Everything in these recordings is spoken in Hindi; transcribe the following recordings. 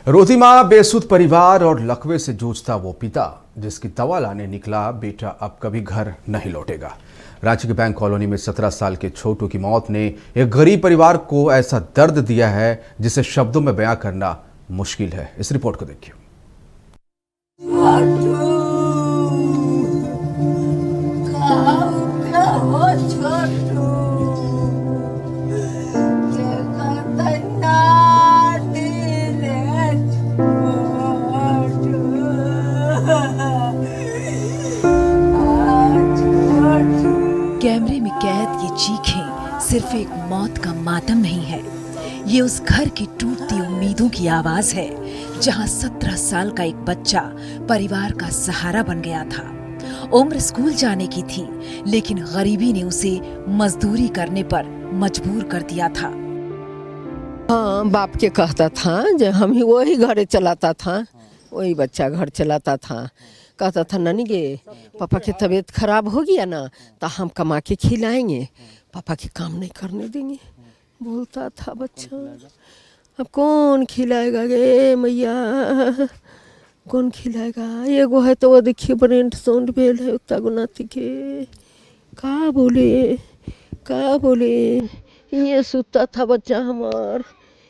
रोतिमा बेसुध परिवार और लकवे से जूझता वो पिता जिसकी दवा लाने निकला बेटा अब कभी घर नहीं लौटेगा। रांची के बैंक कॉलोनी में 17 साल के छोटू की मौत ने एक गरीब परिवार को ऐसा दर्द दिया है जिसे शब्दों में बयां करना मुश्किल है। इस रिपोर्ट को देखिए। कैमरे में कैद ये चीखें सिर्फ एक मौत का मातम नहीं है, ये उस घर की टूटती उम्मीदों की आवाज है जहां 17 साल का एक बच्चा परिवार का सहारा बन गया था। उम्र स्कूल जाने की थी, लेकिन गरीबी ने उसे मजदूरी करने पर मजबूर कर दिया था। हाँ, बाप के कहता था जो हम ही वही घर चलाता था, वही बच्चा घर चलाता था। कहता था नानी गे पापा की तबीयत खराब हो गया ना तो हम कमा के खिलाएंगे, पापा के काम नहीं करने देंगे, बोलता था बच्चा। अब कौन खिलाएगा गे मैया, कौन खिलाएगा? एगो है तो वो देखिए ब्रेंट साउंड बेल है उतना गुनाती के का बोले ये सुता था बच्चा हमार,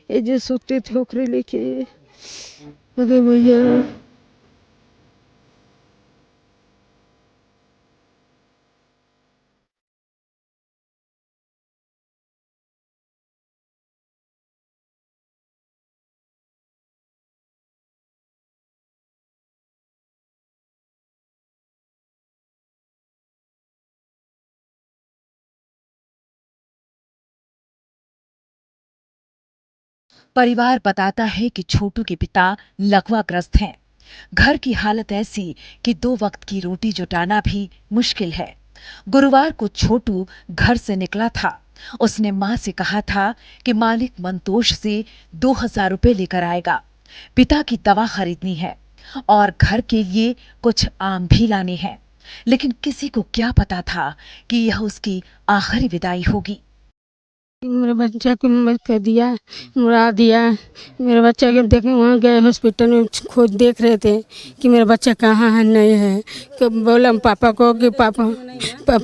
ये जो सुते थे ओकरे लेके अरे मैया। परिवार बताता है कि छोटू के पिता लकवाग्रस्त हैं। घर की हालत ऐसी कि 2 वक्त की रोटी जुटाना भी मुश्किल है। गुरुवार को छोटू घर से निकला था। उसने मां से कहा था कि मालिक मंतोष से 2000 रुपए लेकर आएगा। पिता की दवा खरीदनी है और घर के लिए कुछ आम भी लाने हैं, लेकिन किसी को क्या पता था कि यह उसकी आखिरी विदाई होगी। मेरे बच्चा को मत कर दिया, मुड़ा दिया। मेरे बच्चा के देखे वहाँ गए हॉस्पिटल में, खोज देख रहे थे कि मेरा बच्चा कहाँ है नहीं है। कब बोला पापा को कि पापा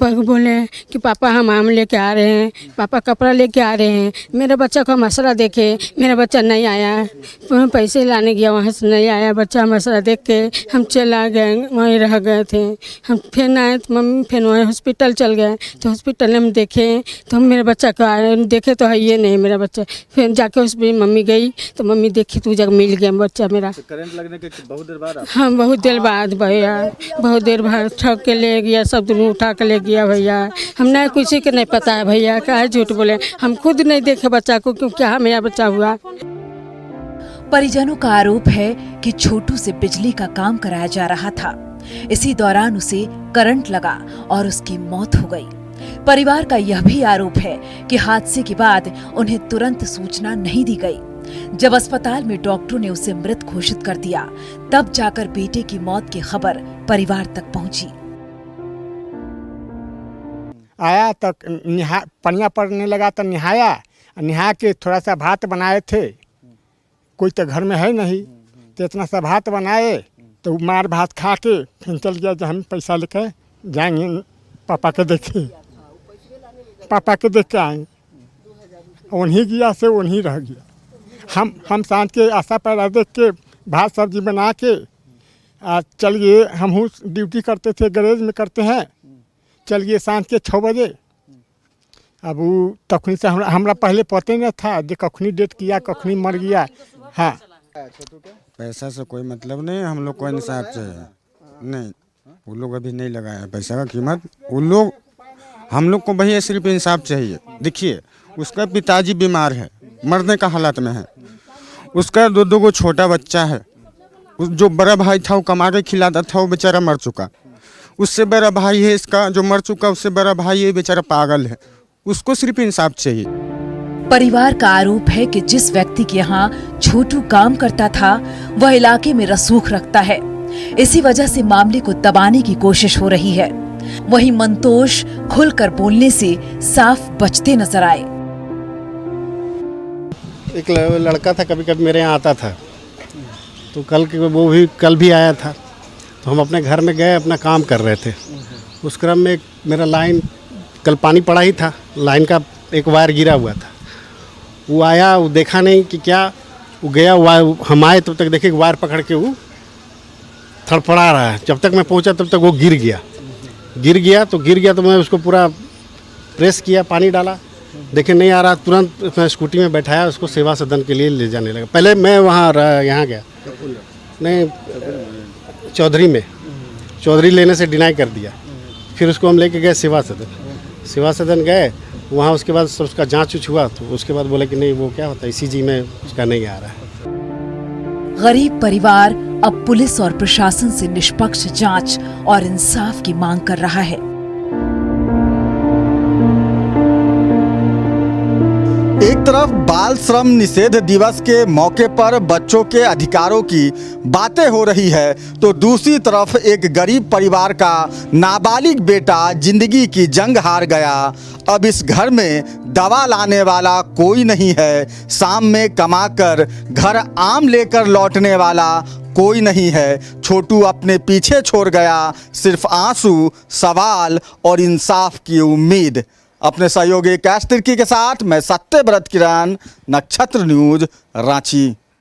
को बोले कि पापा हम आम लेके आ रहे हैं, पापा कपड़ा लेके आ रहे हैं। मेरे बच्चा का मसला देखे, मेरा बच्चा नहीं आया। पैसे लाने गया, वहाँ से नहीं आया। बच्चा मसला देख के हम चला गए, वहीं रह गए थे। हम फिर आए तो मम्मी फिर वहीं हॉस्पिटल चल गए, तो हॉस्पिटल में देखे तो मेरे बच्चा का देखे तो है ये नहीं मेरा बच्चा। फिर जाके उस पर मम्मी गई तो मम्मी देखी तो जगह मिल गया बच्चा मेरा। तो करंट लगने के बहुत देर बाद? हाँ, बहुत देर बाद भैया, बहुत देर बाद ठग के ले गया, सब दिन उठा के ले गया भैया। हम नहीं किसी के नहीं पता है भैया, क्या झूठ बोले, हम खुद नहीं देखे बच्चा को क्यों क्या मेरा बच्चा हुआ। परिजनों का आरोप है कि छोटू से बिजली का काम कराया जा रहा था। इसी दौरान उसे करंट लगा और उसकी मौत हो गई। परिवार का यह भी आरोप है कि हादसे के बाद उन्हें तुरंत सूचना नहीं दी गई। जब अस्पताल में डॉक्टरों ने उसे मृत घोषित कर दिया, तब जाकर बेटे की मौत की खबर परिवार तक पहुंची। आया तो पनिया पड़ने लगा तो नहा के थोड़ा सा भात बनाए थे, कोई तो घर में है नहीं, तो इतना सा भात बनाए तो मार भात खा के फिर चल गया। जब हम पैसा लेकर जाएंगे पापा के देखे, पापा के देख के आएंगे, उन्हीं गया से उन्हीं रह गया। हम सांझ के आशा पैरा देख के भात सब्जी बना के चल गए। हम ड्यूटी करते थे, गैरेज में करते हैं, चल गए सांझ के 6 बजे। अब वो तखनी से हमरा पहले पते न था जो कखनी डेट किया, कखनी मर गया। हाँ, पैसा से कोई मतलब नहीं, हम लोग को इंसाफ चाहिए। नहीं, वो लोग अभी नहीं लगाया पैसा का कीमत, वो लोग हम लोग को भैया सिर्फ इंसाफ चाहिए। देखिए उसका पिताजी बीमार है, मरने का हालत में है, उसका 2 गो छोटा बच्चा है। जो बड़ा भाई था वो कमा के खिलाता था, वो बेचारा मर चुका। उससे बड़ा भाई है इसका जो मर चुका, उससे बड़ा भाई ये बेचारा पागल है, उसको सिर्फ इंसाफ चाहिए। परिवार का आरोप है कि जिस व्यक्ति के यहाँ छोटू काम करता था वह इलाके में रसूख रखता है। इसी वजह से मामले को दबाने की कोशिश हो रही है। वहीं मंतोष खुलकर बोलने से साफ बचते नजर आए। एक लड़का था, कभी कभी मेरे यहाँ आता था, तो वो भी कल भी आया था। तो हम अपने घर में गए, अपना काम कर रहे थे। उस क्रम में मेरा लाइन, कल पानी पड़ा ही था, लाइन का एक वायर गिरा हुआ था। वो आया, वो देखा नहीं कि क्या, वो गया, हम आए तब तक देखे वायर पकड़ के वो थड़फड़ा रहा है। जब तक मैं पहुंचा तब तक वो गिर गया तो मैं उसको पूरा प्रेस किया, पानी डाला, देखे नहीं आ रहा, तुरंत मैं स्कूटी में बैठाया, उसको सेवा सदन के लिए ले जाने लगा। पहले मैं यहाँ गया, नहीं चौधरी लेने से डिनाई कर दिया। फिर उसको हम लेके गए सेवा सदन गए, वहाँ उसके बाद सब उसका जाँच हुआ। तो उसके बाद बोले कि नहीं, वो क्या होता है ECG में उसका नहीं आ रहा है। गरीब परिवार अब पुलिस और प्रशासन से निष्पक्ष जांच और इंसाफ की मांग कर रहा है। एक तरफ बाल श्रम निषेध दिवस के मौके पर बच्चों के अधिकारों की बातें हो रही है, तो दूसरी तरफ एक गरीब परिवार का नाबालिग बेटा जिंदगी की जंग हार गया। अब इस घर में दवा लाने वाला कोई नहीं है, शाम में कमाकर घर आम लेकर लौटने वाला कोई नहीं है। छोटू अपने पीछे छोड़ गया सिर्फ आंसू, सवाल और इंसाफ की उम्मीद। अपने सहयोगी कैश तिर्की के साथ मैं सत्यव्रत किरण, नक्षत्र न्यूज, रांची।